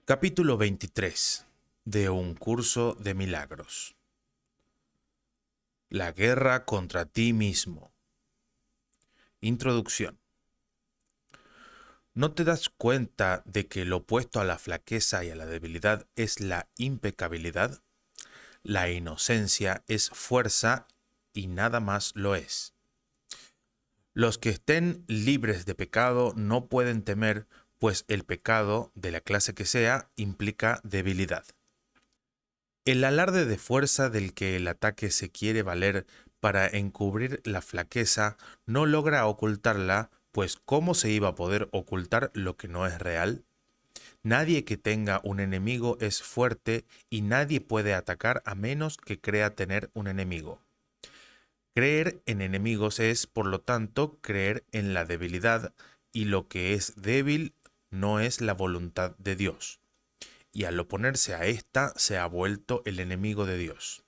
Capítulo 23 de Un curso de milagros. La guerra contra ti mismo. Introducción. ¿No te das cuenta de que lo opuesto a la flaqueza y a la debilidad es la impecabilidad? La inocencia es fuerza y nada más lo es. Los que estén libres de pecado no pueden temer, pues el pecado, de la clase que sea, implica debilidad. El alarde de fuerza del que el ataque se quiere valer para encubrir la flaqueza no logra ocultarla, pues ¿cómo se iba a poder ocultar lo que no es real? Nadie que tenga un enemigo es fuerte y nadie puede atacar a menos que crea tener un enemigo. Creer en enemigos es, por lo tanto, creer en la debilidad, y lo que es débil no es la voluntad de Dios, y al oponerse a ésta se ha vuelto el enemigo de Dios.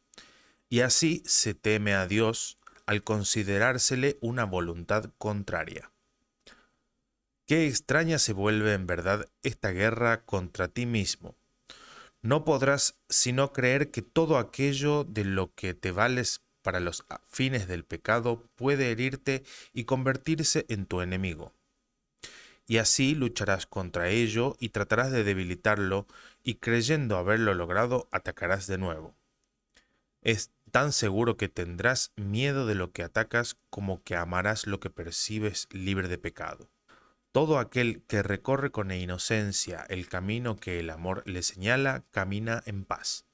Y así se teme a Dios al considerársele una voluntad contraria. Qué extraña se vuelve en verdad esta guerra contra ti mismo. No podrás sino creer que todo aquello de lo que te vales para los fines del pecado puede herirte y convertirse en tu enemigo. Y así lucharás contra ello y tratarás de debilitarlo, y creyendo haberlo logrado atacarás de nuevo. Es tan seguro que tendrás miedo de lo que atacas como que amarás lo que percibes libre de pecado. Todo aquel que recorre con inocencia el camino que el amor le señala, camina en paz,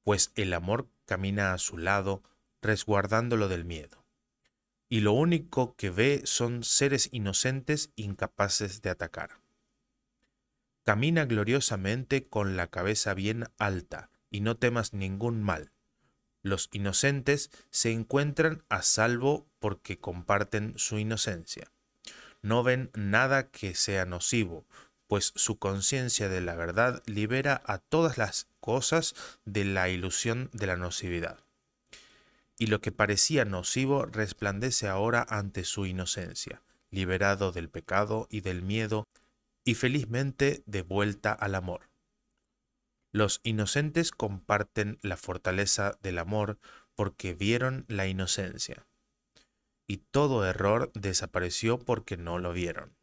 pues el amor camina a su lado, resguardándolo del miedo. Y lo único que ve son seres inocentes incapaces de atacar. Camina gloriosamente con la cabeza bien alta, y no temas ningún mal. Los inocentes se encuentran a salvo porque comparten su inocencia. No ven nada que sea nocivo, pues su conciencia de la verdad libera a todas las cosas de la ilusión de la nocividad. Y lo que parecía nocivo resplandece ahora ante su inocencia, liberado del pecado y del miedo, y felizmente de vuelta al amor. Los inocentes comparten la fortaleza del amor porque vieron la inocencia, y todo error desapareció porque no lo vieron.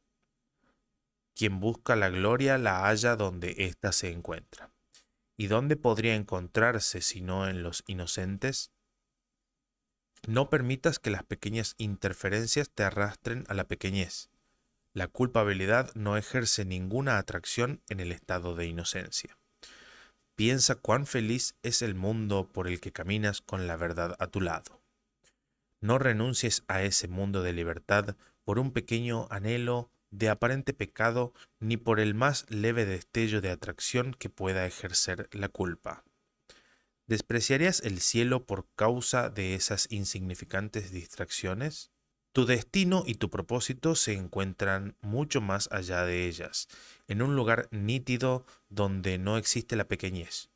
Quien busca la gloria la halla donde ésta se encuentra. ¿Y dónde podría encontrarse sino en los inocentes? No permitas que las pequeñas interferencias te arrastren a la pequeñez. La culpabilidad no ejerce ninguna atracción en el estado de inocencia. Piensa cuán feliz es el mundo por el que caminas con la verdad a tu lado. No renuncies a ese mundo de libertad por un pequeño anhelo de aparente pecado ni por el más leve destello de atracción que pueda ejercer la culpa. ¿Despreciarías el cielo por causa de esas insignificantes distracciones? Tu destino y tu propósito se encuentran mucho más allá de ellas, en un lugar nítido donde no existe la pequeñez.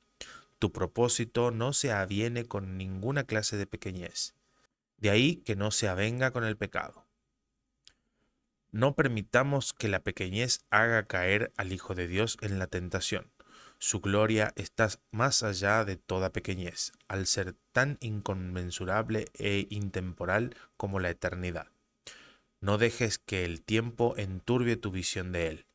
Tu propósito no se aviene con ninguna clase de pequeñez. De ahí que no se avenga con el pecado. No permitamos que la pequeñez haga caer al Hijo de Dios en la tentación. Su gloria está más allá de toda pequeñez, al ser tan inconmensurable e intemporal como la eternidad. No dejes que el tiempo enturbie tu visión de Él.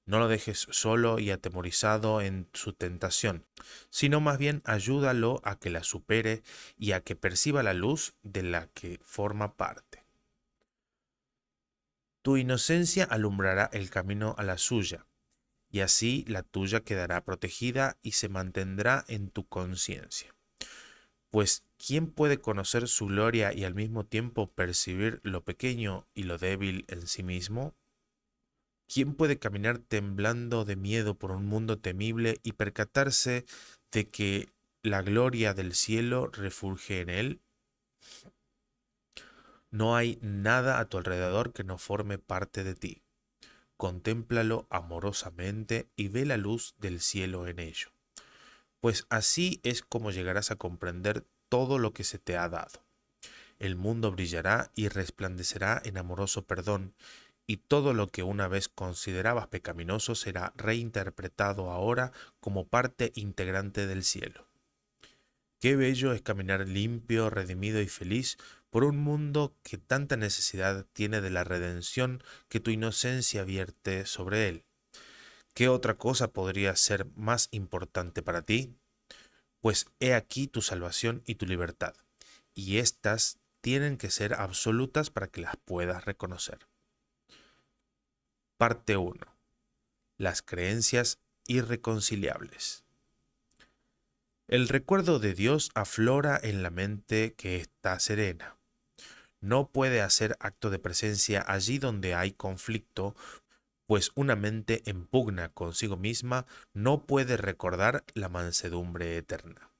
No lo dejes solo y atemorizado en su tentación, sino más bien ayúdalo a que la supere y a que perciba la luz de la que forma parte. Tu inocencia alumbrará el camino a la suya, y así la tuya quedará protegida y se mantendrá en tu conciencia. Pues, ¿quién puede conocer su gloria y al mismo tiempo percibir lo pequeño y lo débil en sí mismo? ¿Quién puede caminar temblando de miedo por un mundo temible y percatarse de que la gloria del cielo refulge en él? No hay nada a tu alrededor que no forme parte de ti. Contémplalo amorosamente y ve la luz del cielo en ello, pues así es como llegarás a comprender todo lo que se te ha dado. El mundo brillará y resplandecerá en amoroso perdón, y todo lo que una vez considerabas pecaminoso será reinterpretado ahora como parte integrante del cielo. Qué bello es caminar limpio, redimido y feliz por un mundo que tanta necesidad tiene de la redención que tu inocencia vierte sobre él. ¿Qué otra cosa podría ser más importante para ti? Pues he aquí tu salvación y tu libertad, y éstas tienen que ser absolutas para que las puedas reconocer. Parte uno. Las creencias irreconciliables. El recuerdo de Dios aflora en la mente que está serena. No puede hacer acto de presencia allí donde hay conflicto, pues una mente en pugna consigo misma no puede recordar la mansedumbre eterna.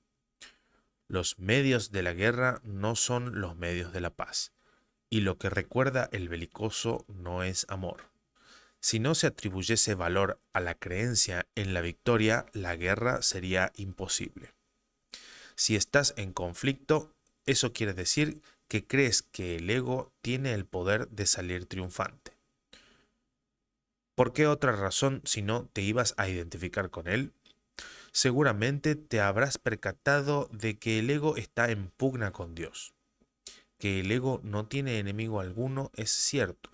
Los medios de la guerra no son los medios de la paz, y lo que recuerda el belicoso no es amor. Si no se atribuyese valor a la creencia en la victoria, la guerra sería imposible. Si estás en conflicto, eso quiere decir que crees que el ego tiene el poder de salir triunfante. ¿Por qué otra razón si no te ibas a identificar con él? Seguramente te habrás percatado de que el ego está en pugna con Dios. Que el ego no tiene enemigo alguno es cierto,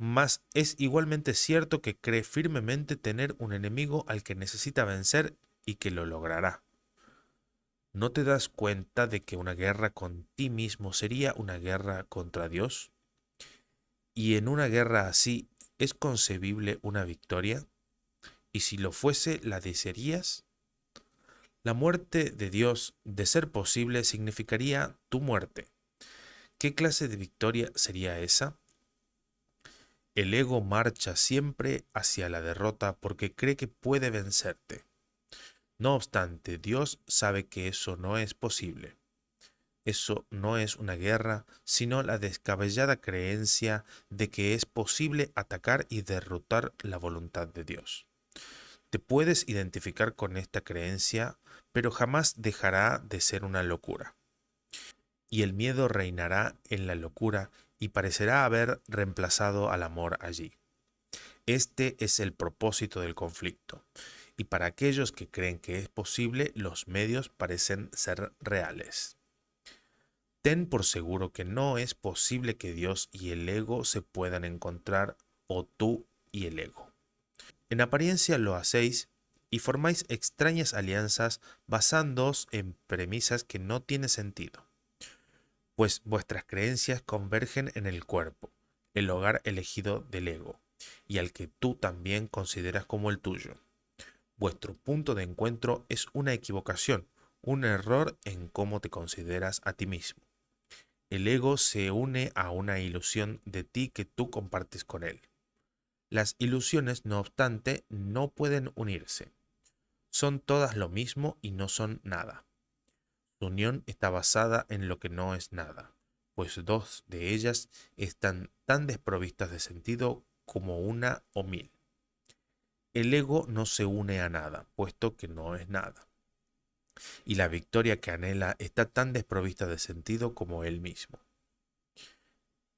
mas es igualmente cierto que cree firmemente tener un enemigo al que necesita vencer y que lo logrará. ¿No te das cuenta de que una guerra con ti mismo sería una guerra contra Dios? ¿Y en una guerra así es concebible una victoria? ¿Y si lo fuese, la desearías? La muerte de Dios, de ser posible, significaría tu muerte. ¿Qué clase de victoria sería esa? El ego marcha siempre hacia la derrota porque cree que puede vencerte. No obstante, Dios sabe que eso no es posible. Eso no es una guerra, sino la descabellada creencia de que es posible atacar y derrotar la voluntad de Dios. Te puedes identificar con esta creencia, pero jamás dejará de ser una locura. Y el miedo reinará en la locura y parecerá haber reemplazado al amor allí. Este es el propósito del conflicto, y para aquellos que creen que es posible, los medios parecen ser reales. Ten por seguro que no es posible que Dios y el ego se puedan encontrar, o tú y el ego. En apariencia lo hacéis y formáis extrañas alianzas basándoos en premisas que no tienen sentido, pues vuestras creencias convergen en el cuerpo, el hogar elegido del ego, y al que tú también consideras como el tuyo. Vuestro punto de encuentro es una equivocación, un error en cómo te consideras a ti mismo. El ego se une a una ilusión de ti que tú compartes con él. Las ilusiones, no obstante, no pueden unirse. Son todas lo mismo y no son nada. Su unión está basada en lo que no es nada, pues dos de ellas están tan desprovistas de sentido como una o mil. El ego no se une a nada, puesto que no es nada. Y la victoria que anhela está tan desprovista de sentido como él mismo.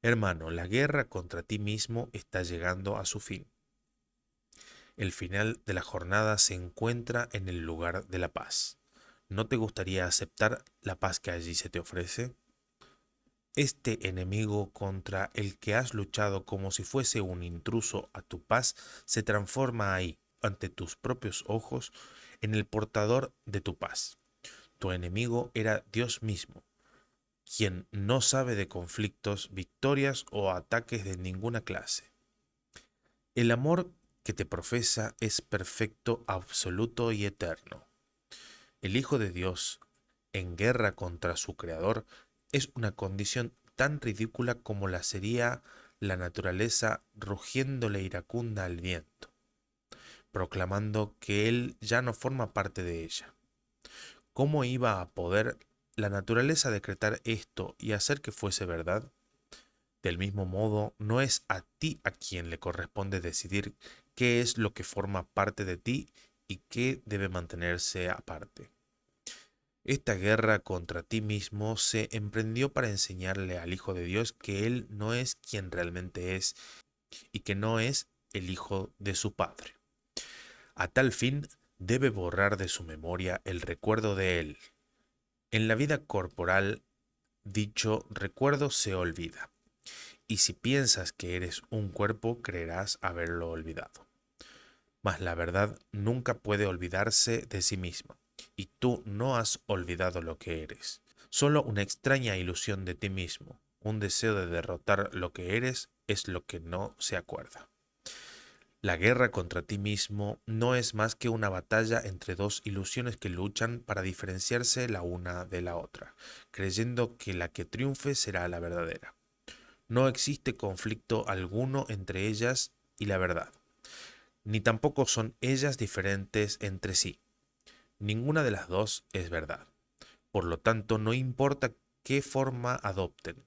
Hermano, la guerra contra ti mismo está llegando a su fin. El final de la jornada se encuentra en el lugar de la paz. ¿No te gustaría aceptar la paz que allí se te ofrece? Este enemigo contra el que has luchado como si fuese un intruso a tu paz se transforma ahí, ante tus propios ojos, en el portador de tu paz. Tu enemigo era Dios mismo, quien no sabe de conflictos, victorias o ataques de ninguna clase. El amor que te profesa es perfecto, absoluto y eterno. El Hijo de Dios, en guerra contra su Creador, es una condición tan ridícula como la sería la naturaleza rugiéndole iracunda al viento, proclamando que él ya no forma parte de ella. ¿Cómo iba a poder la naturaleza decretar esto y hacer que fuese verdad? Del mismo modo, no es a ti a quien le corresponde decidir qué es lo que forma parte de ti y qué debe mantenerse aparte. Esta guerra contra ti mismo se emprendió para enseñarle al Hijo de Dios que Él no es quien realmente es y que no es el hijo de su padre. A tal fin, debe borrar de su memoria el recuerdo de él. En la vida corporal, dicho recuerdo se olvida, y si piensas que eres un cuerpo, creerás haberlo olvidado. Mas la verdad nunca puede olvidarse de sí misma, y tú no has olvidado lo que eres. Solo una extraña ilusión de ti mismo, un deseo de derrotar lo que eres, es lo que no se acuerda. La guerra contra ti mismo no es más que una batalla entre dos ilusiones que luchan para diferenciarse la una de la otra, creyendo que la que triunfe será la verdadera. No existe conflicto alguno entre ellas y la verdad, ni tampoco son ellas diferentes entre sí. Ninguna de las dos es verdad. Por lo tanto, no importa qué forma adopten,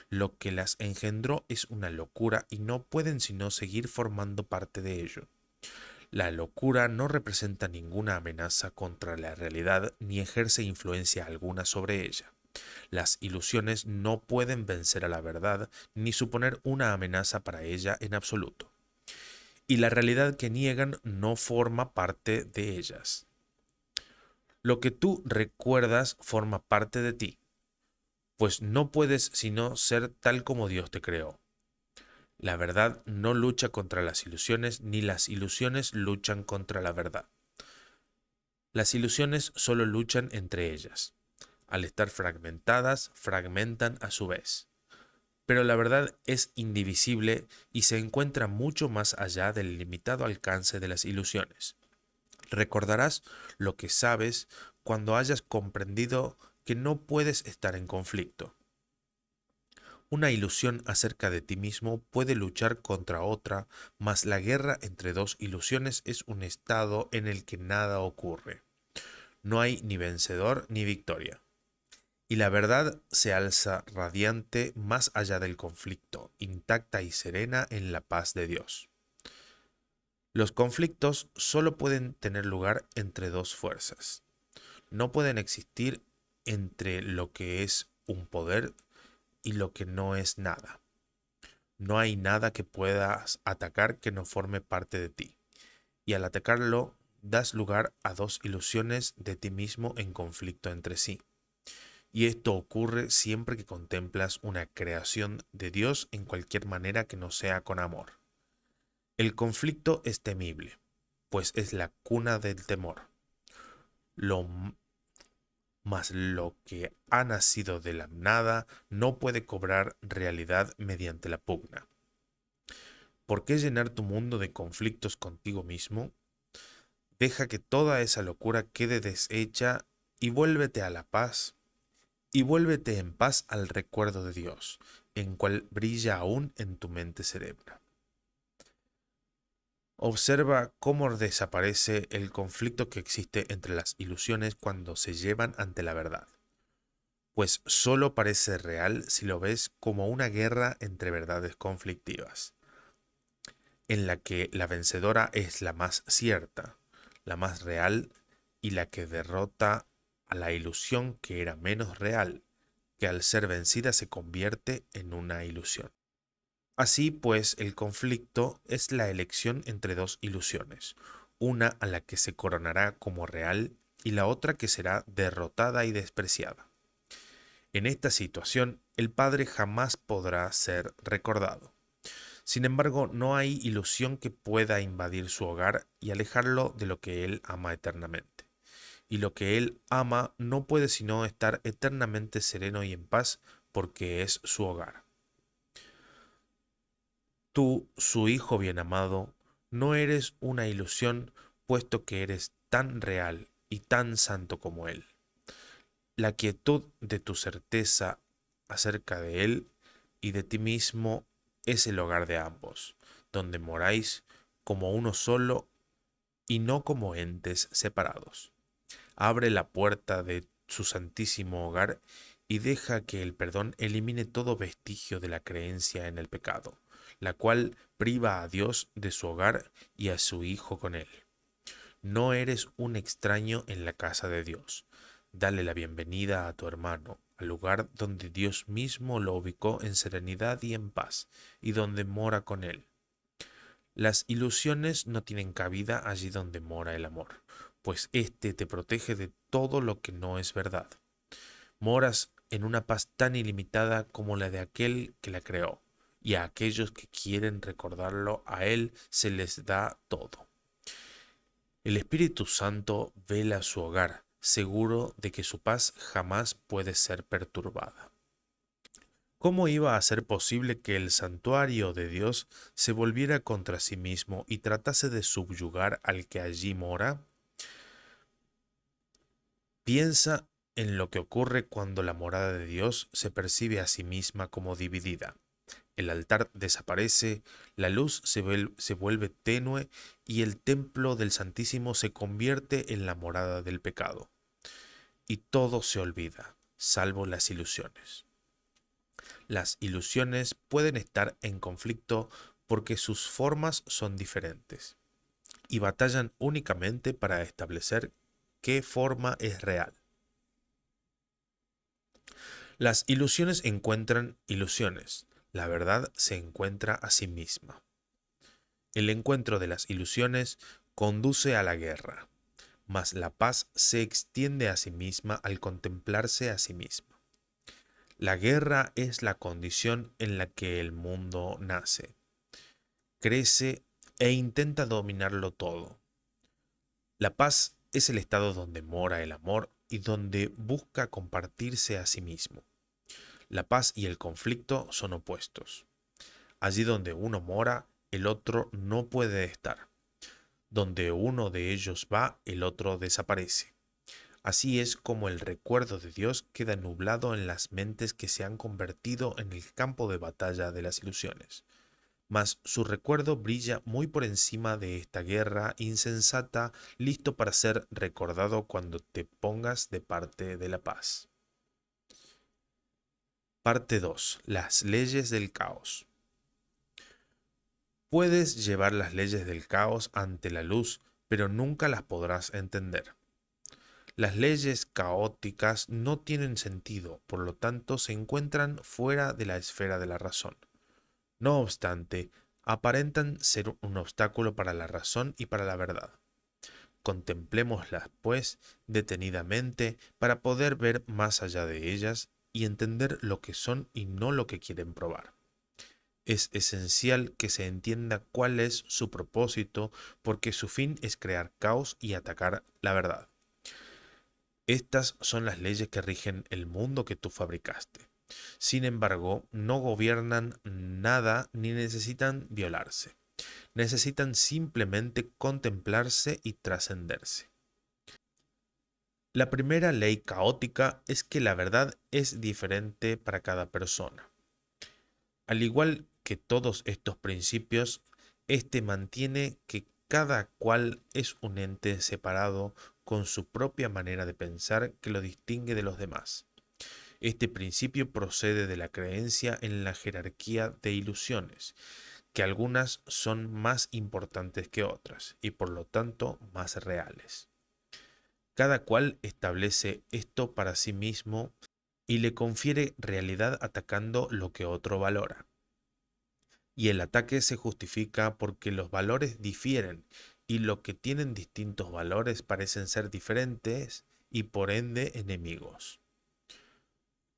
lo que las engendró es una locura y no pueden sino seguir formando parte de ello. La locura no representa ninguna amenaza contra la realidad ni ejerce influencia alguna sobre ella. Las ilusiones no pueden vencer a la verdad ni suponer una amenaza para ella en absoluto. Y la realidad que niegan no forma parte de ellas. Lo que tú recuerdas forma parte de ti, pues no puedes sino ser tal como Dios te creó. La verdad no lucha contra las ilusiones, ni las ilusiones luchan contra la verdad. Las ilusiones solo luchan entre ellas. Al estar fragmentadas, fragmentan a su vez. Pero la verdad es indivisible y se encuentra mucho más allá del limitado alcance de las ilusiones. Recordarás lo que sabes cuando hayas comprendido que no puedes estar en conflicto. Una ilusión acerca de ti mismo puede luchar contra otra, mas la guerra entre dos ilusiones es un estado en el que nada ocurre. No hay ni vencedor ni victoria. Y la verdad se alza radiante más allá del conflicto, intacta y serena en la paz de Dios. Los conflictos solo pueden tener lugar entre dos fuerzas. No pueden existir entre lo que es un poder y lo que no es nada. No hay nada que puedas atacar que no forme parte de ti. Y al atacarlo, das lugar a dos ilusiones de ti mismo en conflicto entre sí. Y esto ocurre siempre que contemplas una creación de Dios en cualquier manera que no sea con amor. El conflicto es temible, pues es la cuna del temor. Lo Mas lo que ha nacido de la nada no puede cobrar realidad mediante la pugna. ¿Por qué llenar tu mundo de conflictos contigo mismo? Deja que toda esa locura quede deshecha y vuélvete a la paz, y vuélvete en paz al recuerdo de Dios, en cual brilla aún en tu mente cerebra. Observa cómo desaparece el conflicto que existe entre las ilusiones cuando se llevan ante la verdad, pues solo parece real si lo ves como una guerra entre verdades conflictivas, en la que la vencedora es la más cierta, la más real y la que derrota a la ilusión que era menos real, que al ser vencida se convierte en una ilusión. Así pues, el conflicto es la elección entre dos ilusiones, una a la que se coronará como real y la otra que será derrotada y despreciada. En esta situación, el padre jamás podrá ser recordado. Sin embargo, no hay ilusión que pueda invadir su hogar y alejarlo de lo que él ama eternamente. Y lo que él ama no puede sino estar eternamente sereno y en paz porque es su hogar. Tú, su hijo bien amado, no eres una ilusión, puesto que eres tan real y tan santo como él. La quietud de tu certeza acerca de él y de ti mismo es el hogar de ambos, donde moráis como uno solo y no como entes separados. Abre la puerta de su santísimo hogar y deja que el perdón elimine todo vestigio de la creencia en el pecado, la cual priva a Dios de su hogar y a su Hijo con él. No eres un extraño en la casa de Dios. Dale la bienvenida a tu hermano, al lugar donde Dios mismo lo ubicó en serenidad y en paz, y donde mora con él. Las ilusiones no tienen cabida allí donde mora el amor, pues éste te protege de todo lo que no es verdad. Moras en una paz tan ilimitada como la de aquel que la creó, y a aquellos que quieren recordarlo a él se les da todo. El Espíritu Santo vela su hogar, seguro de que su paz jamás puede ser perturbada. ¿Cómo iba a ser posible que el santuario de Dios se volviera contra sí mismo y tratase de subyugar al que allí mora? Piensa en lo que ocurre cuando la morada de Dios se percibe a sí misma como dividida. El altar desaparece, la luz se vuelve tenue y el templo del Santísimo se convierte en la morada del pecado. Y todo se olvida, salvo las ilusiones. Las ilusiones pueden estar en conflicto porque sus formas son diferentes y batallan únicamente para establecer qué forma es real. Las ilusiones encuentran ilusiones, la verdad se encuentra a sí misma. El encuentro de las ilusiones conduce a la guerra, mas la paz se extiende a sí misma al contemplarse a sí misma. La guerra es la condición en la que el mundo nace, crece e intenta dominarlo todo. La paz es el estado donde mora el amor y donde busca compartirse a sí mismo. La paz y el conflicto son opuestos. Allí donde uno mora, el otro no puede estar. Donde uno de ellos va, el otro desaparece. Así es como el recuerdo de Dios queda nublado en las mentes que se han convertido en el campo de batalla de las ilusiones. Mas su recuerdo brilla muy por encima de esta guerra insensata, listo para ser recordado cuando te pongas de parte de la paz. Parte 2. Las leyes del caos. Puedes llevar las leyes del caos ante la luz, pero nunca las podrás entender. Las leyes caóticas no tienen sentido, por lo tanto se encuentran fuera de la esfera de la razón. No obstante, aparentan ser un obstáculo para la razón y para la verdad. Contemplémoslas, pues, detenidamente para poder ver más allá de ellas y entender lo que son y no lo que quieren probar. Es esencial que se entienda cuál es su propósito porque su fin es crear caos y atacar la verdad. Estas son las leyes que rigen el mundo que tú fabricaste. Sin embargo, no gobiernan nada ni necesitan violarse. Necesitan simplemente contemplarse y trascenderse. La primera ley caótica es que la verdad es diferente para cada persona. Al igual que todos estos principios, este mantiene que cada cual es un ente separado con su propia manera de pensar que lo distingue de los demás. Este principio procede de la creencia en la jerarquía de ilusiones, que algunas son más importantes que otras y por lo tanto más reales. Cada cual establece esto para sí mismo y le confiere realidad atacando lo que otro valora. Y el ataque se justifica porque los valores difieren y lo que tienen distintos valores parecen ser diferentes y por ende enemigos.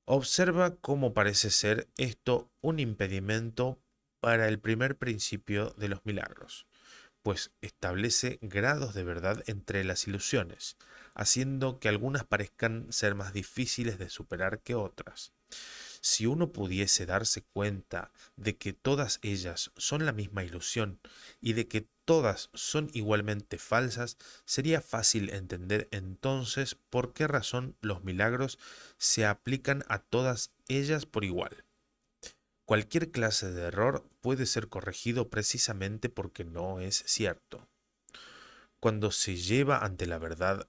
Observa cómo parece ser esto un impedimento para el primer principio de los milagros, pues establece grados de verdad entre las ilusiones, haciendo que algunas parezcan ser más difíciles de superar que otras. Si uno pudiese darse cuenta de que todas ellas son la misma ilusión y de que todas son igualmente falsas, sería fácil entender entonces por qué razón los milagros se aplican a todas ellas por igual. Cualquier clase de error puede ser corregido precisamente porque no es cierto. Cuando se lleva ante la verdad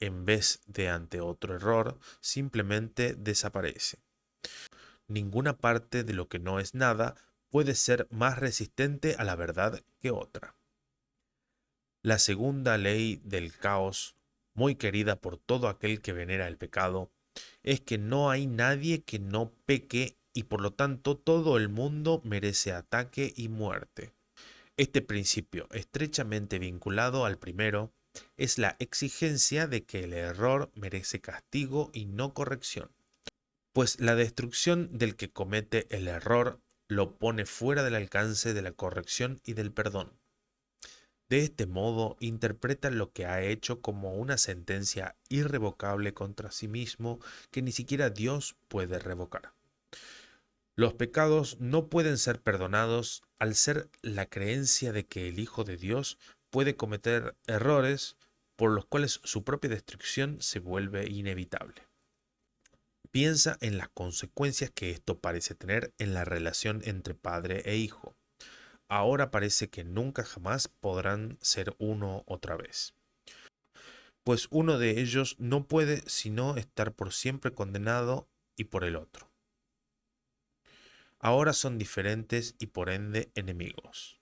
en vez de ante otro error, simplemente desaparece. Ninguna parte de lo que no es nada puede ser más resistente a la verdad que otra. La segunda ley del caos, muy querida por todo aquel que venera el pecado, es que no hay nadie que no peque y por lo tanto todo el mundo merece ataque y muerte. Este principio, estrechamente vinculado al primero, es la exigencia de que el error merece castigo y no corrección, pues la destrucción del que comete el error lo pone fuera del alcance de la corrección y del perdón. De este modo, interpreta lo que ha hecho como una sentencia irrevocable contra sí mismo que ni siquiera Dios puede revocar. Los pecados no pueden ser perdonados al ser la creencia de que el Hijo de Dios puede cometer errores por los cuales su propia destrucción se vuelve inevitable. Piensa en las consecuencias que esto parece tener en la relación entre padre e hijo. Ahora parece que nunca jamás podrán ser uno otra vez, pues uno de ellos no puede sino estar por siempre condenado y por el otro. Ahora son diferentes y por ende enemigos,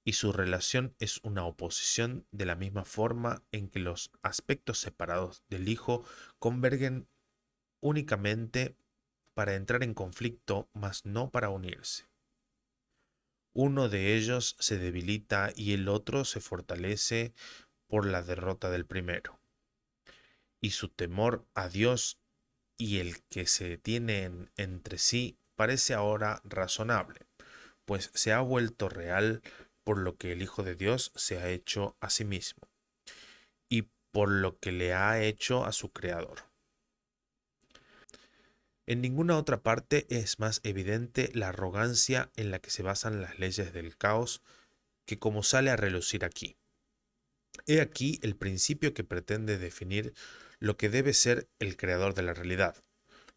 y su relación es una oposición de la misma forma en que los aspectos separados del Hijo convergen únicamente para entrar en conflicto, mas no para unirse. Uno de ellos se debilita y el otro se fortalece por la derrota del primero. Y su temor a Dios y el que se tienen entre sí parece ahora razonable, pues se ha vuelto real por lo que el Hijo de Dios se ha hecho a sí mismo y por lo que le ha hecho a su Creador. En ninguna otra parte es más evidente la arrogancia en la que se basan las leyes del caos que como sale a relucir aquí. He aquí el principio que pretende definir lo que debe ser el creador de la realidad,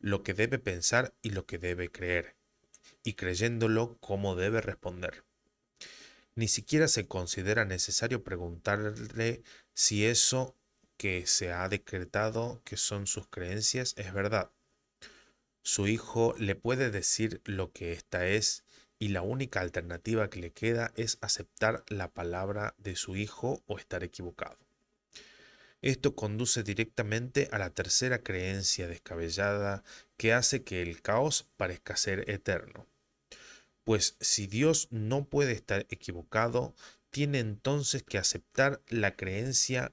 lo que debe pensar y lo que debe creer, y creyéndolo cómo debe responder. Ni siquiera se considera necesario preguntarle si eso que se ha decretado que son sus creencias es verdad. Su hijo le puede decir lo que ésta es, y la única alternativa que le queda es aceptar la palabra de su hijo o estar equivocado. Esto conduce directamente a la tercera creencia descabellada que hace que el caos parezca ser eterno. Pues si Dios no puede estar equivocado, tiene entonces que aceptar la creencia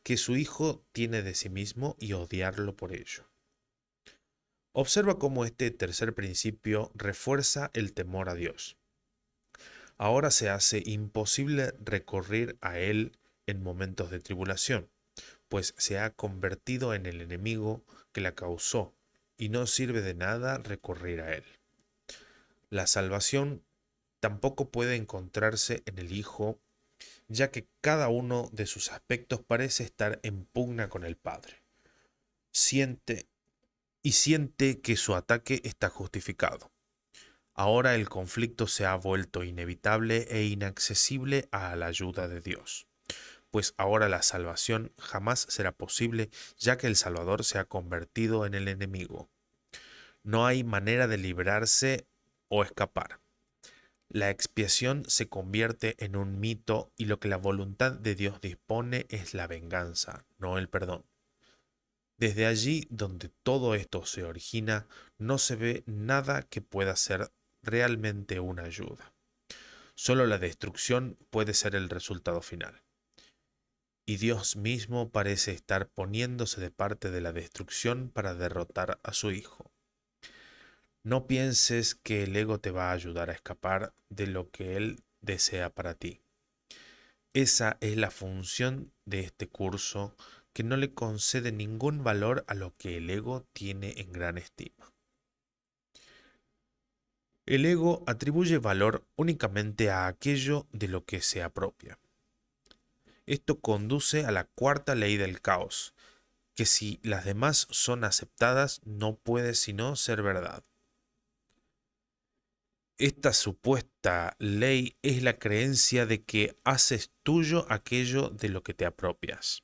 que su hijo tiene de sí mismo y odiarlo por ello. Observa cómo este tercer principio refuerza el temor a Dios. Ahora se hace imposible recurrir a Él en momentos de tribulación, pues se ha convertido en el enemigo que la causó, y no sirve de nada recurrir a Él. La salvación tampoco puede encontrarse en el Hijo, ya que cada uno de sus aspectos parece estar en pugna con el Padre. Siente que su ataque está justificado. Ahora el conflicto se ha vuelto inevitable e inaccesible a la ayuda de Dios, pues ahora la salvación jamás será posible, ya que el Salvador se ha convertido en el enemigo. No hay manera de librarse o escapar. La expiación se convierte en un mito y lo que la voluntad de Dios dispone es la venganza, no el perdón. Desde allí donde todo esto se origina, no se ve nada que pueda ser realmente una ayuda. Solo la destrucción puede ser el resultado final. Y Dios mismo parece estar poniéndose de parte de la destrucción para derrotar a su Hijo. No pienses que el ego te va a ayudar a escapar de lo que Él desea para ti. Esa es la función de este curso, que no le concede ningún valor a lo que el ego tiene en gran estima. El ego atribuye valor únicamente a aquello de lo que se apropia. Esto conduce a la cuarta ley del caos, que si las demás son aceptadas no puede sino ser verdad. Esta supuesta ley es la creencia de que haces tuyo aquello de lo que te apropias.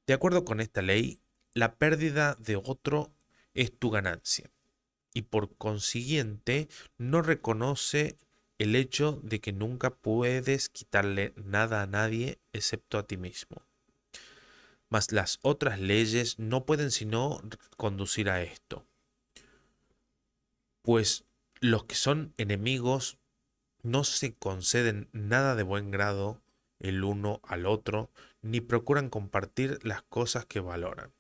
De acuerdo con esta ley, la pérdida de otro es tu ganancia, y por consiguiente no reconoce el hecho de que nunca puedes quitarle nada a nadie excepto a ti mismo. Mas las otras leyes no pueden sino conducir a esto, pues los que son enemigos No se conceden nada de buen grado el uno al otro, ni procuran compartir las cosas que valoran.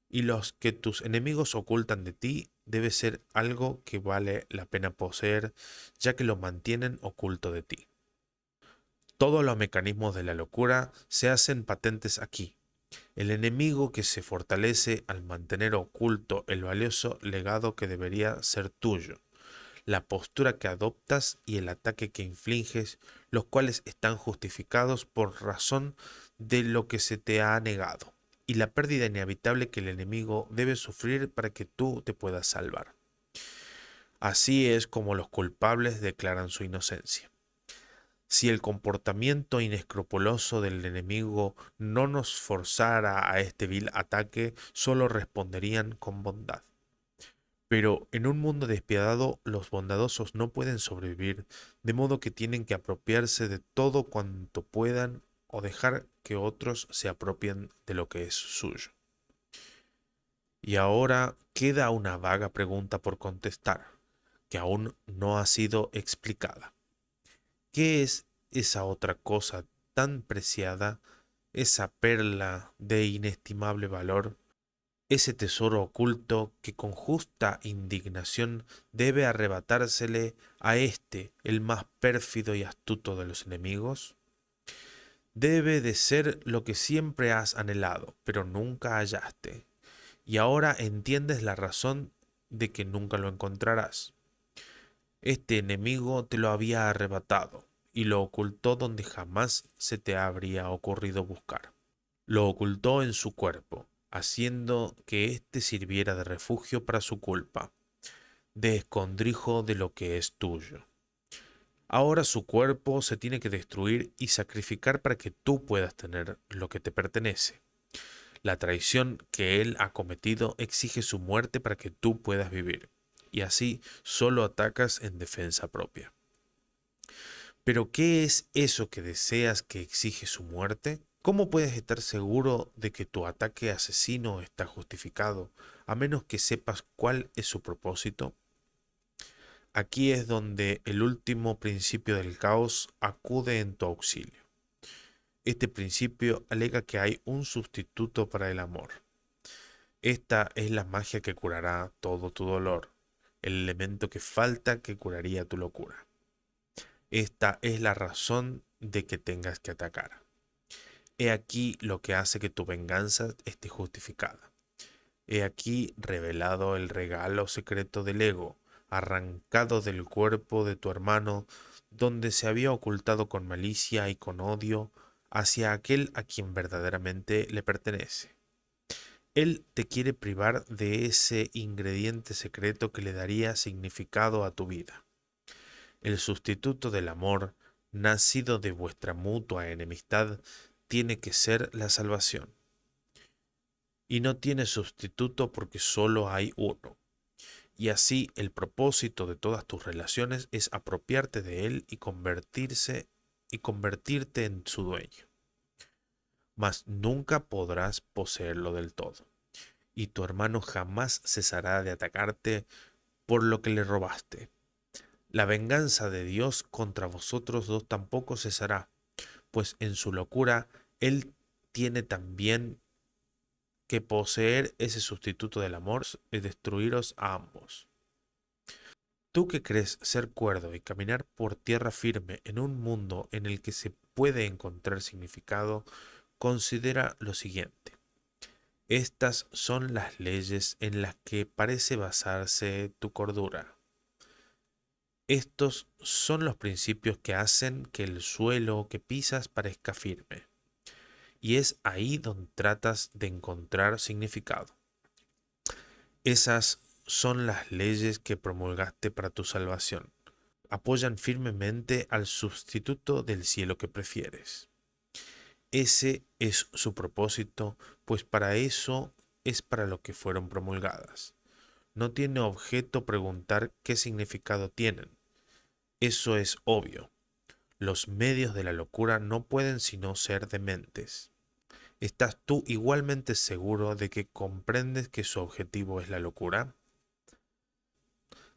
Y los que tus enemigos ocultan de ti debe ser algo que vale la pena poseer, ya que lo mantienen oculto de ti. Todos los mecanismos de la locura se hacen patentes aquí. El enemigo que se fortalece al mantener oculto el valioso legado que debería ser tuyo, la postura que adoptas y el ataque que infliges, los cuales están justificados por razón de lo que se te ha negado, y la pérdida inevitable que el enemigo debe sufrir para que tú te puedas salvar. Así es como los culpables declaran su inocencia. Si el comportamiento inescrupuloso del enemigo no nos forzara a este vil ataque, solo responderían con bondad. Pero en un mundo despiadado, los bondadosos no pueden sobrevivir, de modo que tienen que apropiarse de todo cuanto puedan o dejar que otros se apropien de lo que es suyo. Y ahora queda una vaga pregunta por contestar, que aún no ha sido explicada. ¿Qué es esa otra cosa tan preciada, esa perla de inestimable valor, ese tesoro oculto que con justa indignación debe arrebatársele a este, el más pérfido y astuto de los enemigos? Debe de ser lo que siempre has anhelado, pero nunca hallaste, y ahora entiendes la razón de que nunca lo encontrarás. Este enemigo te lo había arrebatado y lo ocultó donde jamás se te habría ocurrido buscar. Lo ocultó en su cuerpo, haciendo que éste sirviera de refugio para su culpa, de escondrijo de lo que es tuyo. Ahora su cuerpo se tiene que destruir y sacrificar para que tú puedas tener lo que te pertenece. La traición que él ha cometido exige su muerte para que tú puedas vivir, y así solo atacas en defensa propia. Pero ¿qué es eso que deseas que exige su muerte? ¿Cómo puedes estar seguro de que tu ataque asesino está justificado, a menos que sepas cuál es su propósito? Aquí es donde el último principio del caos acude en tu auxilio. Este principio alega que hay un sustituto para el amor. Esta es la magia que curará todo tu dolor, el elemento que falta que curaría tu locura. Esta es la razón de que tengas que atacar. He aquí lo que hace que tu venganza esté justificada. He aquí revelado el regalo secreto del ego, arrancado del cuerpo de tu hermano, donde se había ocultado con malicia y con odio hacia aquel a quien verdaderamente le pertenece. Él te quiere privar de ese ingrediente secreto que le daría significado a tu vida. El sustituto del amor, nacido de vuestra mutua enemistad, tiene que ser la salvación. Y no tiene sustituto porque solo hay uno. Y así el propósito de todas tus relaciones es apropiarte de él y convertirte en su dueño. Mas nunca podrás poseerlo del todo. Y tu hermano jamás cesará de atacarte por lo que le robaste. La venganza de Dios contra vosotros dos tampoco cesará, pues en su locura él tiene también que poseer ese sustituto del amor y destruiros a ambos. Tú que crees ser cuerdo y caminar por tierra firme en un mundo en el que se puede encontrar significado, considera lo siguiente. Estas son las leyes en las que parece basarse tu cordura. Estos son los principios que hacen que el suelo que pisas parezca firme. Y es ahí donde tratas de encontrar significado. Esas son las leyes que promulgaste para tu salvación. Apoyan firmemente al sustituto del cielo que prefieres. Ese es su propósito, pues para eso es para lo que fueron promulgadas. No tiene objeto preguntar qué significado tienen. Eso es obvio. Los medios de la locura no pueden sino ser dementes. ¿Estás tú igualmente seguro de que comprendes que su objetivo es la locura?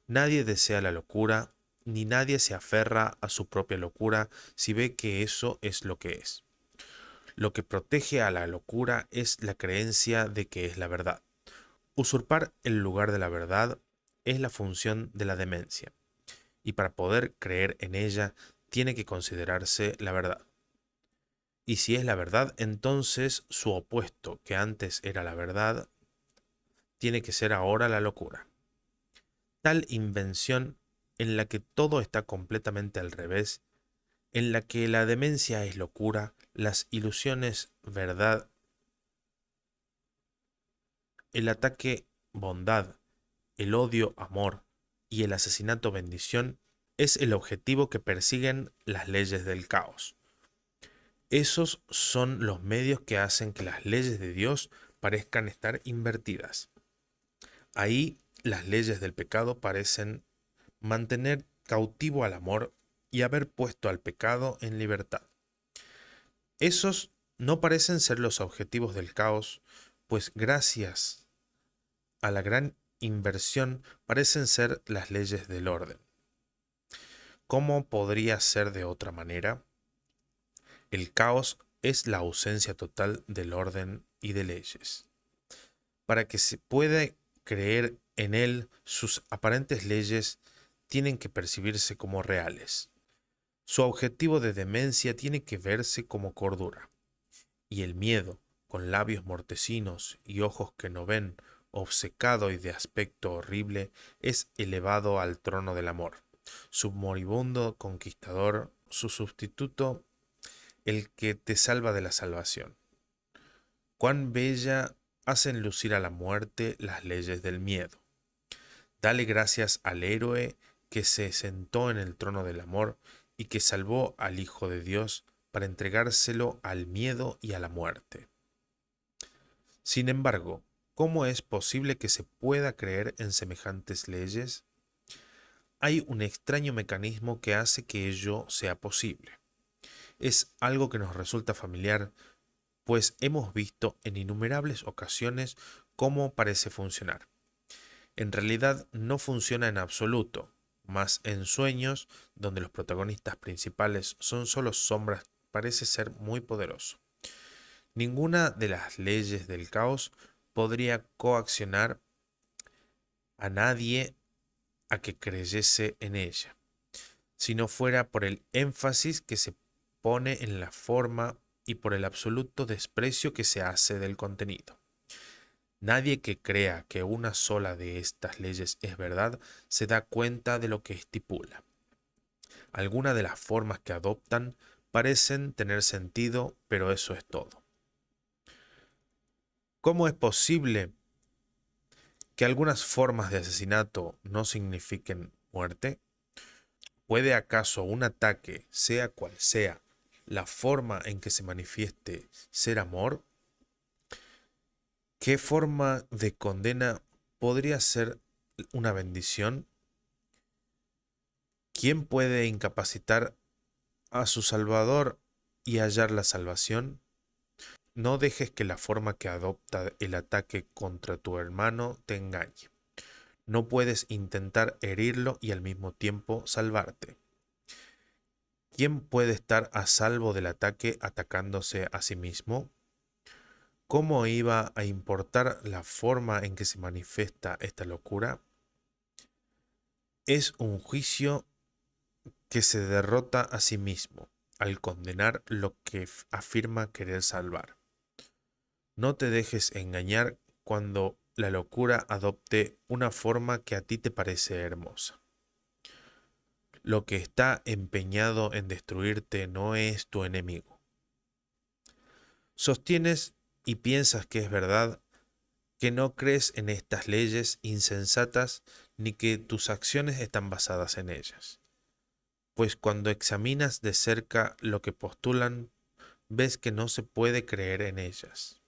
Nadie desea la locura ni nadie se aferra a su propia locura si ve que eso es lo que es. Lo que protege a la locura es la creencia de que es la verdad. Usurpar el lugar de la verdad es la función de la demencia, y para poder creer en ella tiene que considerarse la verdad. Y si es la verdad, entonces su opuesto, que antes era la verdad, tiene que ser ahora la locura. Tal invención en la que todo está completamente al revés, en la que la demencia es locura, las ilusiones verdad, el ataque bondad, el odio amor y el asesinato bendición, es el objetivo que persiguen las leyes del caos. Esos son los medios que hacen que las leyes de Dios parezcan estar invertidas. Ahí las leyes del pecado parecen mantener cautivo al amor y haber puesto al pecado en libertad. Esos no parecen ser los objetivos del caos, pues gracias a la gran inversión parecen ser las leyes del orden. ¿Cómo podría ser de otra manera? El caos es la ausencia total del orden y de leyes. Para que se pueda creer en él, sus aparentes leyes tienen que percibirse como reales. Su objetivo de demencia tiene que verse como cordura. Y el miedo, con labios mortecinos y ojos que no ven, obcecado y de aspecto horrible, es elevado al trono del amor. Su moribundo conquistador, su sustituto, el que te salva de la salvación. Cuán bella hacen lucir a la muerte las leyes del miedo. Dale gracias al héroe que se sentó en el trono del amor y que salvó al Hijo de Dios para entregárselo al miedo y a la muerte. Sin embargo, ¿cómo es posible que se pueda creer en semejantes leyes? Hay un extraño mecanismo que hace que ello sea posible. Es algo que nos resulta familiar, pues hemos visto en innumerables ocasiones cómo parece funcionar. En realidad no funciona en absoluto, mas en sueños, donde los protagonistas principales son solo sombras, parece ser muy poderoso. Ninguna de las leyes del caos podría coaccionar a nadie a que creyese en ella, si no fuera por el énfasis que se pone en la forma y por el absoluto desprecio que se hace del contenido. Nadie que crea que una sola de estas leyes es verdad se da cuenta de lo que estipula. Algunas de las formas que adoptan parecen tener sentido, pero eso es todo. ¿Cómo es posible que algunas formas de asesinato no signifiquen muerte? ¿Puede acaso un ataque, sea cual sea la forma en que se manifieste, ser amor? ¿Qué forma de condena podría ser una bendición? ¿Quién puede incapacitar a su Salvador y hallar la salvación? No dejes que la forma que adopta el ataque contra tu hermano te engañe. No puedes intentar herirlo y al mismo tiempo salvarte. ¿Quién puede estar a salvo del ataque atacándose a sí mismo? ¿Cómo iba a importar la forma en que se manifiesta esta locura? Es un juicio que se derrota a sí mismo al condenar lo que afirma querer salvar. No te dejes engañar cuando la locura adopte una forma que a ti te parece hermosa. Lo que está empeñado en destruirte no es tu enemigo. Sostienes y piensas que es verdad, que no crees en estas leyes insensatas ni que tus acciones están basadas en ellas. Pues cuando examinas de cerca lo que postulan, ves que no se puede creer en ellas.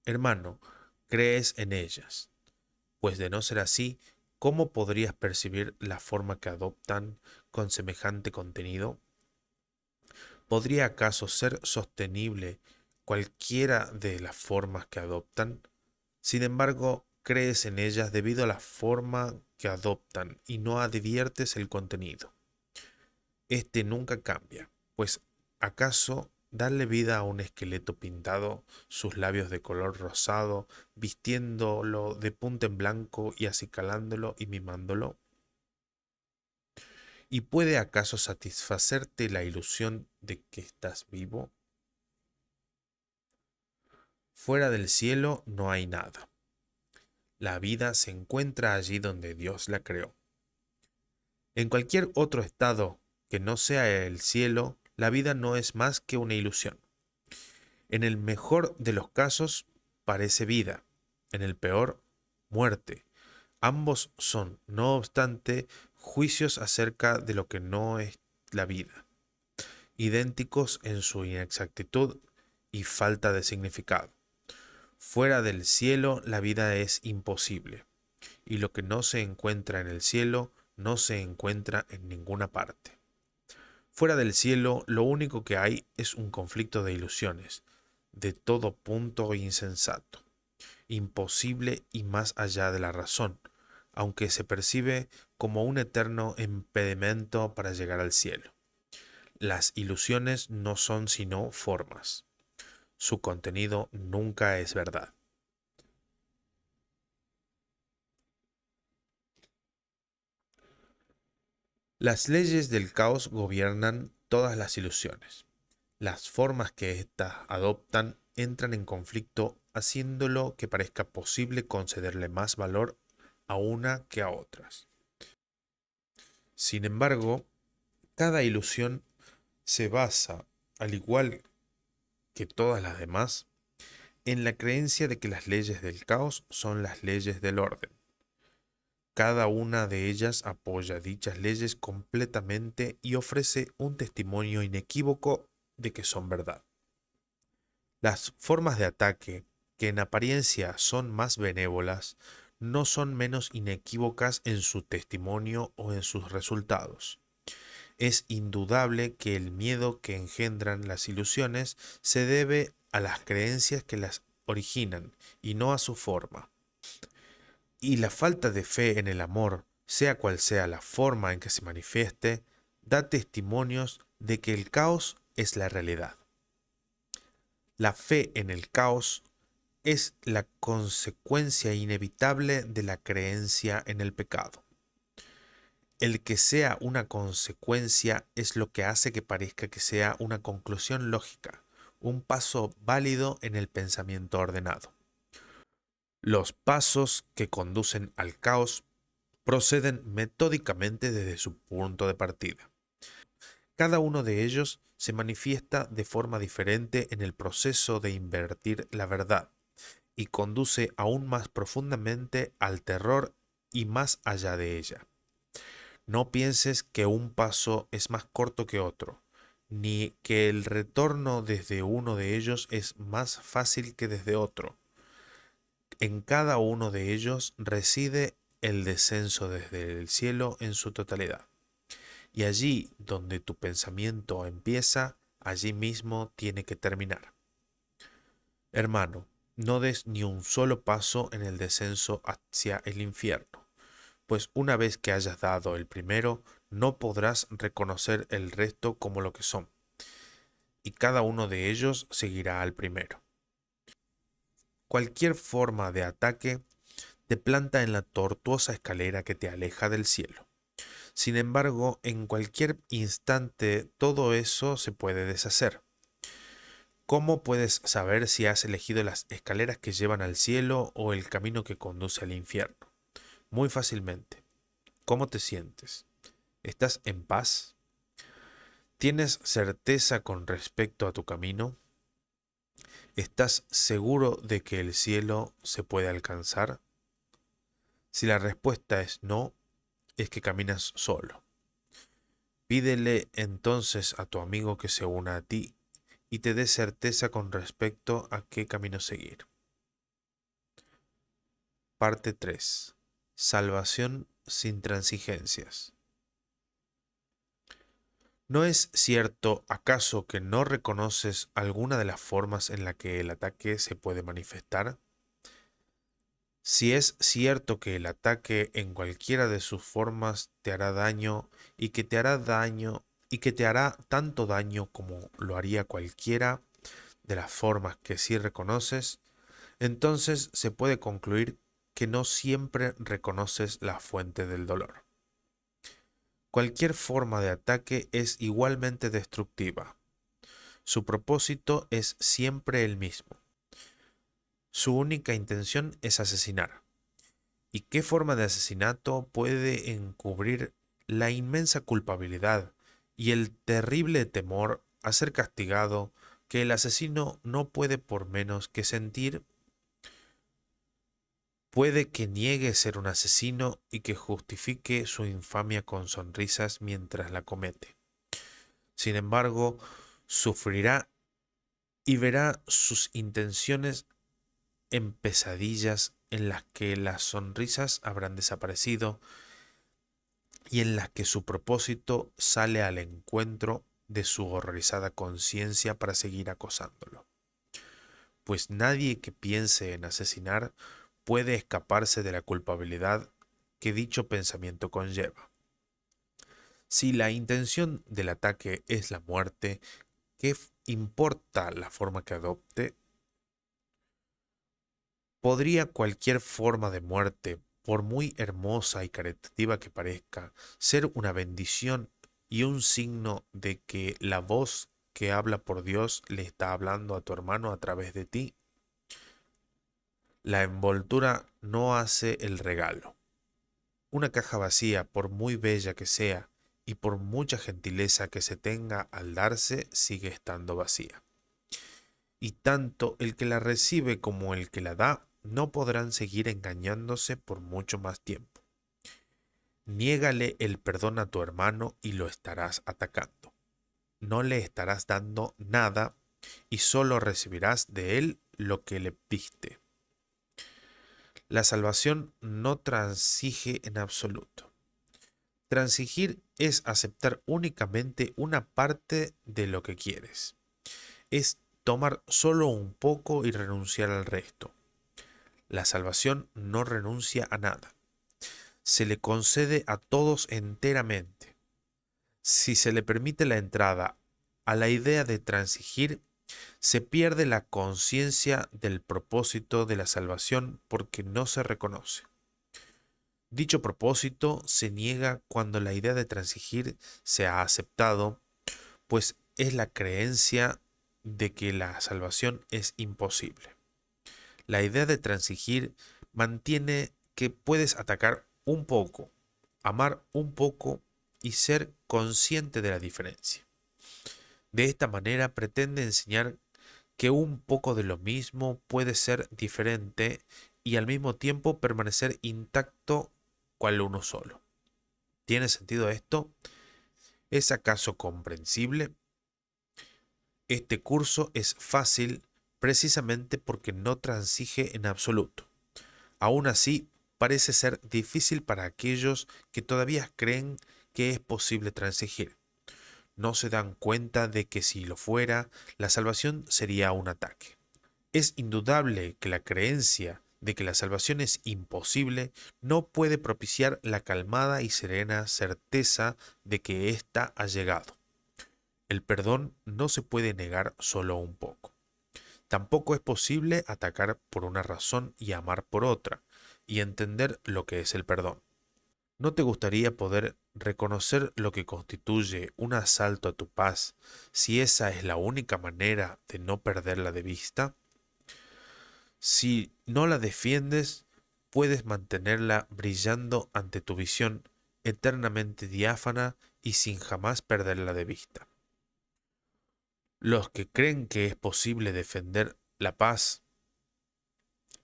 Hermano, crees en ellas, pues de no ser así, ¿cómo podrías percibir la forma que adoptan con semejante contenido? ¿Podría acaso ser sostenible cualquiera de las formas que adoptan? Sin embargo, crees en ellas debido a la forma que adoptan y no adviertes el contenido. Este nunca cambia, pues ¿acaso darle vida a un esqueleto pintado, sus labios de color rosado, vistiéndolo de punta en blanco y acicalándolo y mimándolo? ¿Y puede acaso satisfacerte la ilusión de que estás vivo? Fuera del cielo no hay nada. La vida se encuentra allí donde Dios la creó. En cualquier otro estado que no sea el cielo, la vida no es más que una ilusión. En el mejor de los casos parece vida, en el peor, muerte. Ambos son, no obstante, juicios acerca de lo que no es la vida, idénticos en su inexactitud y falta de significado. Fuera del cielo la vida es imposible, y lo que no se encuentra en el cielo no se encuentra en ninguna parte. Fuera del cielo lo único que hay es un conflicto de ilusiones, de todo punto insensato, imposible y más allá de la razón, aunque se percibe como un eterno impedimento para llegar al cielo. Las ilusiones no son sino formas. Su contenido nunca es verdad. Las leyes del caos gobiernan todas las ilusiones. Las formas que éstas adoptan entran en conflicto, haciéndolo que parezca posible concederle más valor a una que a otras. Sin embargo, cada ilusión se basa, al igual que todas las demás, en la creencia de que las leyes del caos son las leyes del orden. Cada una de ellas apoya dichas leyes completamente y ofrece un testimonio inequívoco de que son verdad. Las formas de ataque, que en apariencia son más benévolas, no son menos inequívocas en su testimonio o en sus resultados. Es indudable que el miedo que engendran las ilusiones se debe a las creencias que las originan y no a su forma. Y la falta de fe en el amor, sea cual sea la forma en que se manifieste, da testimonios de que el caos es la realidad. La fe en el caos es la consecuencia inevitable de la creencia en el pecado. El que sea una consecuencia es lo que hace que parezca que sea una conclusión lógica, un paso válido en el pensamiento ordenado. Los pasos que conducen al caos proceden metódicamente desde su punto de partida. Cada uno de ellos se manifiesta de forma diferente en el proceso de invertir la verdad y conduce aún más profundamente al terror y más allá de ella. No pienses que un paso es más corto que otro, ni que el retorno desde uno de ellos es más fácil que desde otro. En cada uno de ellos reside el descenso desde el cielo en su totalidad. Y allí donde tu pensamiento empieza, allí mismo tiene que terminar. Hermano, no des ni un solo paso en el descenso hacia el infierno, pues una vez que hayas dado el primero, no podrás reconocer el resto como lo que son, y cada uno de ellos seguirá al primero. Cualquier forma de ataque te planta en la tortuosa escalera que te aleja del cielo. Sin embargo, en cualquier instante todo eso se puede deshacer. ¿Cómo puedes saber si has elegido las escaleras que llevan al cielo o el camino que conduce al infierno? Muy fácilmente. ¿Cómo te sientes? ¿Estás en paz? ¿Tienes certeza con respecto a tu camino? ¿Estás seguro de que el cielo se puede alcanzar? Si la respuesta es no, es que caminas solo. Pídele entonces a tu amigo que se una a ti y te dé certeza con respecto a qué camino seguir. Parte 3. Salvación sin transigencias. ¿No es cierto acaso que no reconoces alguna de las formas en la que el ataque se puede manifestar? Si es cierto que el ataque en cualquiera de sus formas te hará daño y que te hará tanto daño como lo haría cualquiera de las formas que sí reconoces, entonces se puede concluir que no siempre reconoces la fuente del dolor. Cualquier forma de ataque es igualmente destructiva. Su propósito es siempre el mismo. Su única intención es asesinar. ¿Y qué forma de asesinato puede encubrir la inmensa culpabilidad y el terrible temor a ser castigado que el asesino no puede por menos que sentir? Puede que niegue ser un asesino y que justifique su infamia con sonrisas mientras la comete. Sin embargo, sufrirá y verá sus intenciones en pesadillas en las que las sonrisas habrán desaparecido y en las que su propósito sale al encuentro de su horrorizada conciencia para seguir acosándolo. Pues nadie que piense en asesinar puede escaparse de la culpabilidad que dicho pensamiento conlleva. Si la intención del ataque es la muerte, ¿qué importa la forma que adopte? ¿Podría cualquier forma de muerte, por muy hermosa y caritativa que parezca, ser una bendición y un signo de que la voz que habla por Dios le está hablando a tu hermano a través de ti? La envoltura no hace el regalo. Una caja vacía, por muy bella que sea y por mucha gentileza que se tenga al darse, sigue estando vacía. Y tanto el que la recibe como el que la da no podrán seguir engañándose por mucho más tiempo. Niégale el perdón a tu hermano y lo estarás atacando. No le estarás dando nada y solo recibirás de él lo que le diste. La salvación no transige en absoluto. Transigir es aceptar únicamente una parte de lo que quieres. Es tomar solo un poco y renunciar al resto. La salvación no renuncia a nada. Se le concede a todos enteramente. Si se le permite la entrada a la idea de transigir, se pierde la conciencia del propósito de la salvación porque no se reconoce. Dicho propósito se niega cuando la idea de transigir se ha aceptado, pues es la creencia de que la salvación es imposible. La idea de transigir mantiene que puedes atacar un poco, amar un poco y ser consciente de la diferencia. De esta manera pretende enseñar que un poco de lo mismo puede ser diferente y al mismo tiempo permanecer intacto cual uno solo. ¿Tiene sentido esto? ¿Es acaso comprensible? Este curso es fácil precisamente porque no transige en absoluto. Aún así, parece ser difícil para aquellos que todavía creen que es posible transigir. No se dan cuenta de que si lo fuera, la salvación sería un ataque. Es indudable que la creencia de que la salvación es imposible no puede propiciar la calmada y serena certeza de que ésta ha llegado. El perdón no se puede negar solo un poco. Tampoco es posible atacar por una razón y amar por otra, y entender lo que es el perdón. ¿No te gustaría poder reconocer lo que constituye un asalto a tu paz si esa es la única manera de no perderla de vista? Si no la defiendes, puedes mantenerla brillando ante tu visión eternamente diáfana y sin jamás perderla de vista. Los que creen que es posible defender la paz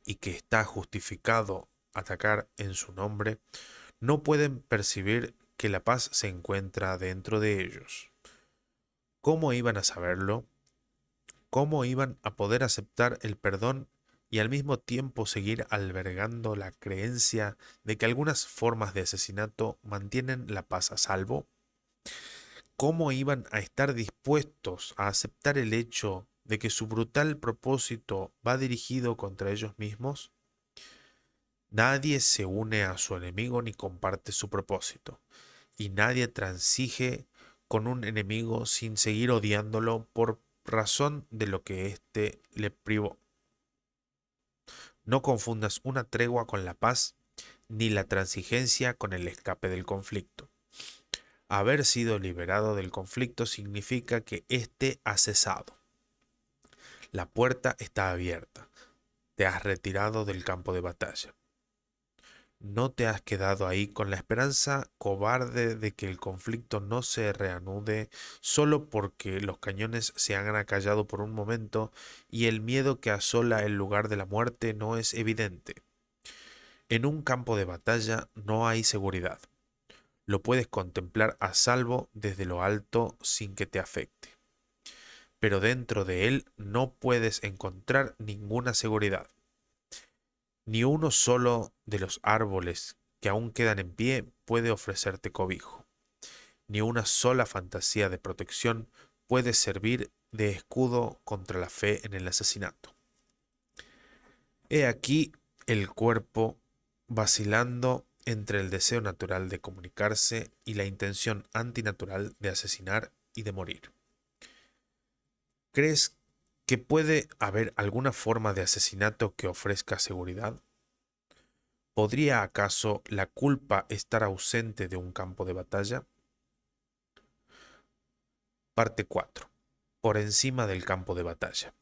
y que está justificado atacar en su nombre, no pueden percibir que la paz se encuentra dentro de ellos. ¿Cómo iban a saberlo? ¿Cómo iban a poder aceptar el perdón y al mismo tiempo seguir albergando la creencia de que algunas formas de asesinato mantienen la paz a salvo? ¿Cómo iban a estar dispuestos a aceptar el hecho de que su brutal propósito va dirigido contra ellos mismos? Nadie se une a su enemigo ni comparte su propósito, y nadie transige con un enemigo sin seguir odiándolo por razón de lo que éste le privó. No confundas una tregua con la paz, ni la transigencia con el escape del conflicto. Haber sido liberado del conflicto significa que éste ha cesado. La puerta está abierta. Te has retirado del campo de batalla. No te has quedado ahí con la esperanza cobarde de que el conflicto no se reanude solo porque los cañones se han acallado por un momento y el miedo que asola el lugar de la muerte no es evidente. En un campo de batalla no hay seguridad. Lo puedes contemplar a salvo desde lo alto sin que te afecte. Pero dentro de él no puedes encontrar ninguna seguridad. Ni uno solo de los árboles que aún quedan en pie puede ofrecerte cobijo. Ni una sola fantasía de protección puede servir de escudo contra la fe en el asesinato. He aquí el cuerpo vacilando entre el deseo natural de comunicarse y la intención antinatural de asesinar y de morir. ¿Crees que puede haber alguna forma de asesinato que ofrezca seguridad? ¿Podría acaso la culpa estar ausente de un campo de batalla? Parte 4. Por encima del campo de batalla.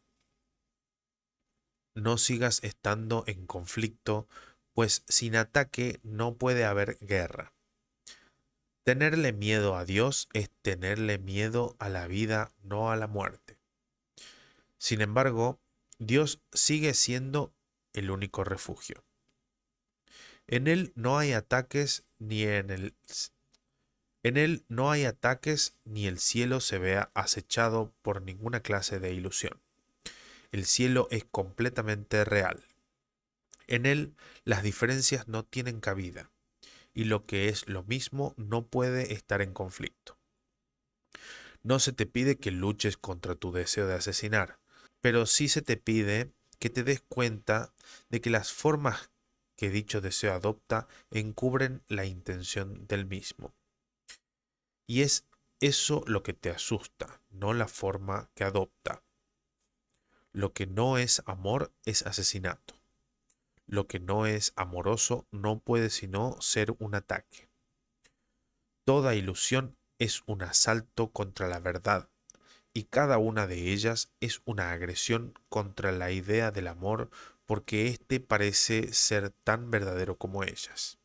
No sigas estando en conflicto, pues sin ataque no puede haber guerra. Tenerle miedo a Dios es tenerle miedo a la vida, no a la muerte. Sin embargo, Dios sigue siendo el único refugio. En Él no hay ataques en Él no hay ataques ni el cielo se vea acechado por ninguna clase de ilusión. El cielo es completamente real. En Él las diferencias no tienen cabida y lo que es lo mismo no puede estar en conflicto. No se te pide que luches contra tu deseo de asesinar, pero sí se te pide que te des cuenta de que las formas que dicho deseo adopta encubren la intención del mismo. Y es eso lo que te asusta, no la forma que adopta. Lo que no es amor es asesinato. Lo que no es amoroso no puede sino ser un ataque. Toda ilusión es un asalto contra la verdad, y cada una de ellas es una agresión contra la idea del amor, porque éste parece ser tan verdadero como ellas.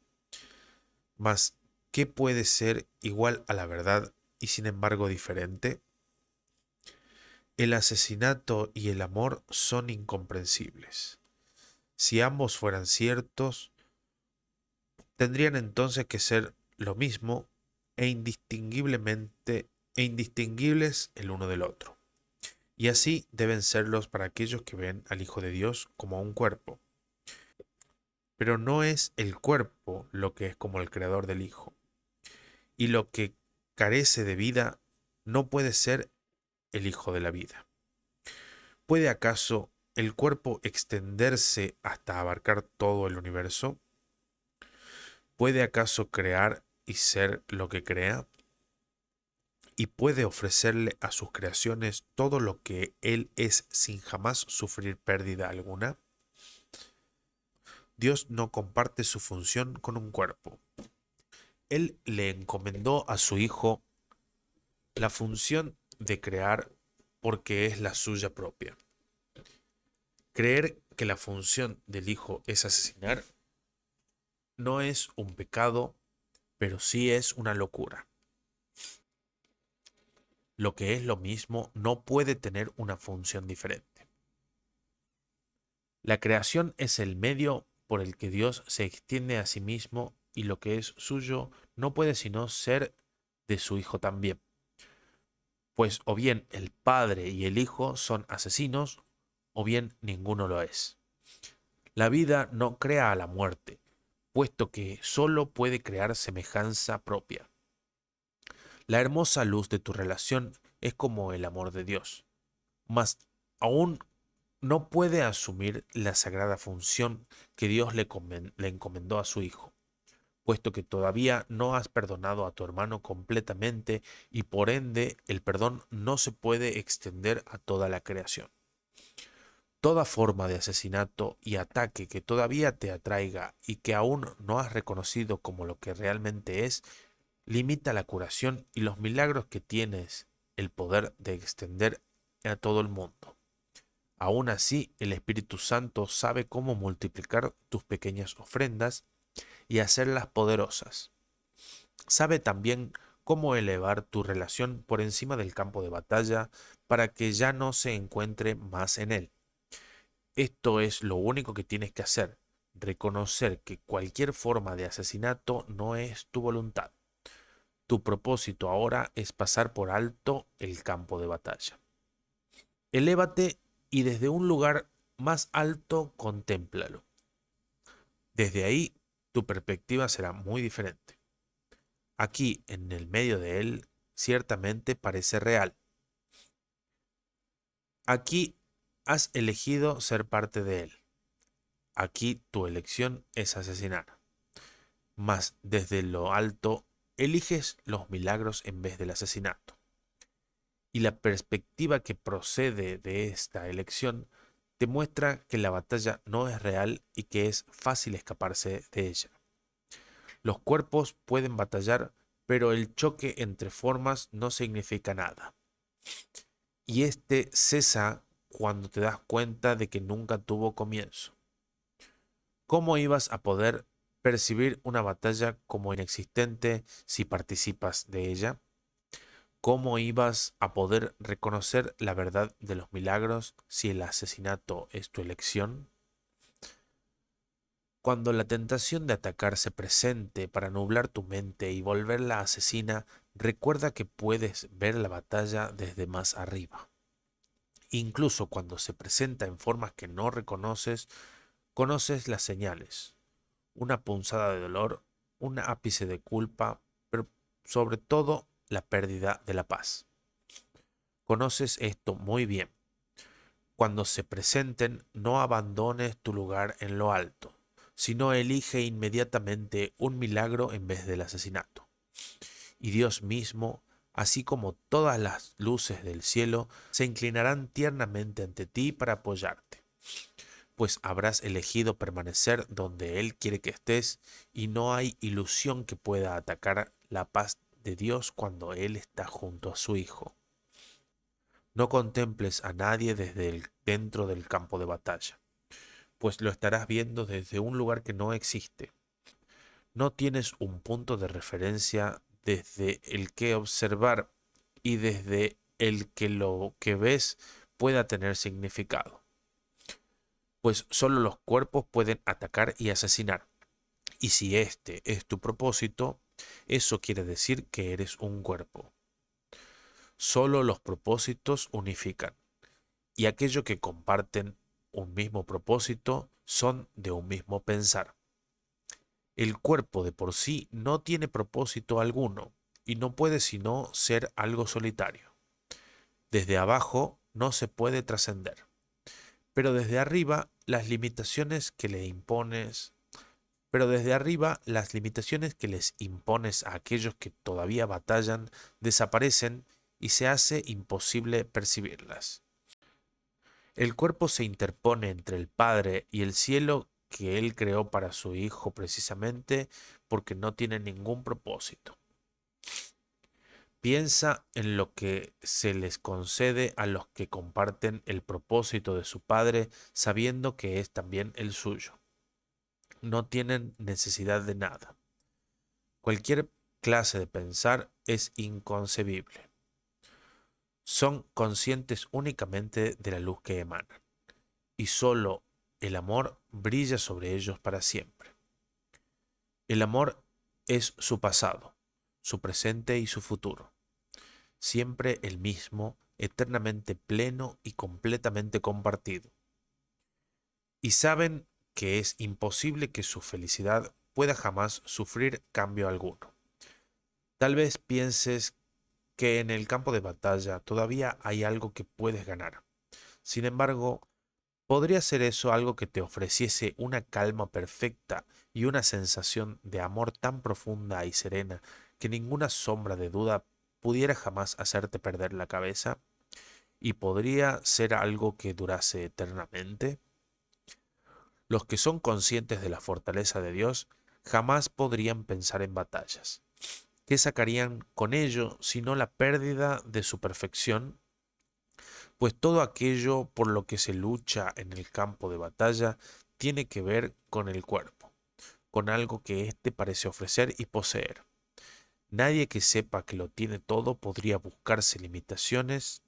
Mas, ¿qué puede ser igual a la verdad y sin embargo diferente? El asesinato y el amor son incomprensibles. Si ambos fueran ciertos, tendrían entonces que ser lo mismo e indistinguibles el uno del otro. Y así deben serlos para aquellos que ven al Hijo de Dios como un cuerpo. Pero no es el cuerpo lo que es como el creador del Hijo. Y lo que carece de vida no puede ser el Hijo de la vida. ¿Puede acaso el cuerpo extenderse hasta abarcar todo el universo? ¿Puede acaso crear y ser lo que crea? ¿Y puede ofrecerle a sus creaciones todo lo que Él es sin jamás sufrir pérdida alguna? Dios no comparte su función con un cuerpo. Él le encomendó a su Hijo la función de crear porque es la suya propia. Creer que la función del Hijo es asesinar no es un pecado, pero sí es una locura. Lo que es lo mismo no puede tener una función diferente. La creación es el medio por el que Dios se extiende a sí mismo y lo que es suyo no puede sino ser de su Hijo también. Pues o bien el Padre y el Hijo son asesinos, o bien ninguno lo es. La vida no crea a la muerte, puesto que sólo puede crear semejanza propia. La hermosa luz de tu relación es como el amor de Dios, mas aún no puede asumir la sagrada función que Dios le encomendó a su Hijo, puesto que todavía no has perdonado a tu hermano completamente y por ende el perdón no se puede extender a toda la creación. Toda forma de asesinato y ataque que todavía te atraiga y que aún no has reconocido como lo que realmente es, limita la curación y los milagros que tienes el poder de extender a todo el mundo. Aún así, el Espíritu Santo sabe cómo multiplicar tus pequeñas ofrendas y hacerlas poderosas. Sabe también cómo elevar tu relación por encima del campo de batalla para que ya no se encuentre más en él. Esto es lo único que tienes que hacer, reconocer que cualquier forma de asesinato no es tu voluntad. Tu propósito ahora es pasar por alto el campo de batalla. Elévate y desde un lugar más alto contémplalo. Desde ahí tu perspectiva será muy diferente. Aquí, en el medio de él, ciertamente parece real. Aquí has elegido ser parte de él. Aquí tu elección es asesinar. Mas desde lo alto eliges los milagros en vez del asesinato. Y la perspectiva que procede de esta elección te muestra que la batalla no es real y que es fácil escaparse de ella. Los cuerpos pueden batallar, pero el choque entre formas no significa nada. Y este cesa cuando te das cuenta de que nunca tuvo comienzo. ¿Cómo ibas a poder percibir una batalla como inexistente si participas de ella? ¿Cómo ibas a poder reconocer la verdad de los milagros si el asesinato es tu elección? Cuando la tentación de atacar se presente para nublar tu mente y volverla asesina, recuerda que puedes ver la batalla desde más arriba. Incluso cuando se presenta en formas que no reconoces, conoces las señales. Una punzada de dolor, un ápice de culpa, pero sobre todo la pérdida de la paz. Conoces esto muy bien. Cuando se presenten, no abandones tu lugar en lo alto, sino elige inmediatamente un milagro en vez del asesinato. Y Dios mismo, así como todas las luces del cielo, se inclinarán tiernamente ante ti para apoyarte, pues habrás elegido permanecer donde Él quiere que estés y no hay ilusión que pueda atacar la paz de Dios cuando Él está junto a su Hijo. No contemples a nadie desde el dentro del campo de batalla, pues lo estarás viendo desde un lugar que no existe. No tienes un punto de referencia desde el que observar y desde el que lo que ves pueda tener significado, pues solo los cuerpos pueden atacar y asesinar. Y si este es tu propósito, eso quiere decir que eres un cuerpo. Solo los propósitos unifican, y aquellos que comparten un mismo propósito son de un mismo pensar. El cuerpo de por sí no tiene propósito alguno y no puede sino ser algo solitario. Desde abajo no se puede trascender, pero desde arriba las limitaciones que le impones, pero desde arriba las limitaciones que les impones a aquellos que todavía batallan desaparecen y se hace imposible percibirlas. El cuerpo se interpone entre el Padre y el cielo que Él creó para su Hijo precisamente porque no tiene ningún propósito. Piensa en lo que se les concede a los que comparten el propósito de su Padre sabiendo que es también el suyo. No tienen necesidad de nada. Cualquier clase de pensar es inconcebible. Son conscientes únicamente de la luz que emanan. Y solo el amor brilla sobre ellos para siempre. El amor es su pasado, su presente y su futuro, siempre el mismo, eternamente pleno y completamente compartido. Y saben que es imposible que su felicidad pueda jamás sufrir cambio alguno. Tal vez pienses que en el campo de batalla todavía hay algo que puedes ganar. Sin embargo, ¿Podría ser eso algo que te ofreciese una calma perfecta y una sensación de amor tan profunda y serena que ninguna sombra de duda pudiera jamás hacerte perder la cabeza? ¿Y podría ser algo que durase eternamente? Los que son conscientes de la fortaleza de Dios jamás podrían pensar en batallas. ¿Qué sacarían con ello sino la pérdida de su perfección? Pues todo aquello por lo que se lucha en el campo de batalla tiene que ver con el cuerpo, con algo que éste parece ofrecer y poseer. Nadie que sepa que lo tiene todo podría buscarse limitaciones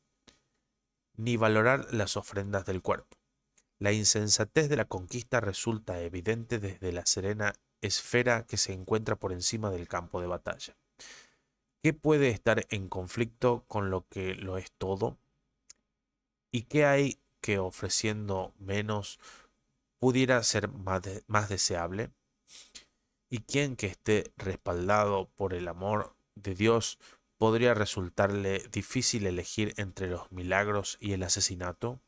ni valorar las ofrendas del cuerpo. La insensatez de la conquista resulta evidente desde la serena esfera que se encuentra por encima del campo de batalla. ¿Qué puede estar en conflicto con lo que lo es todo? ¿Y qué hay que ofreciendo menos pudiera ser más deseable? ¿Y quién que esté respaldado por el amor de Dios podría resultarle difícil elegir entre los milagros y el asesinato?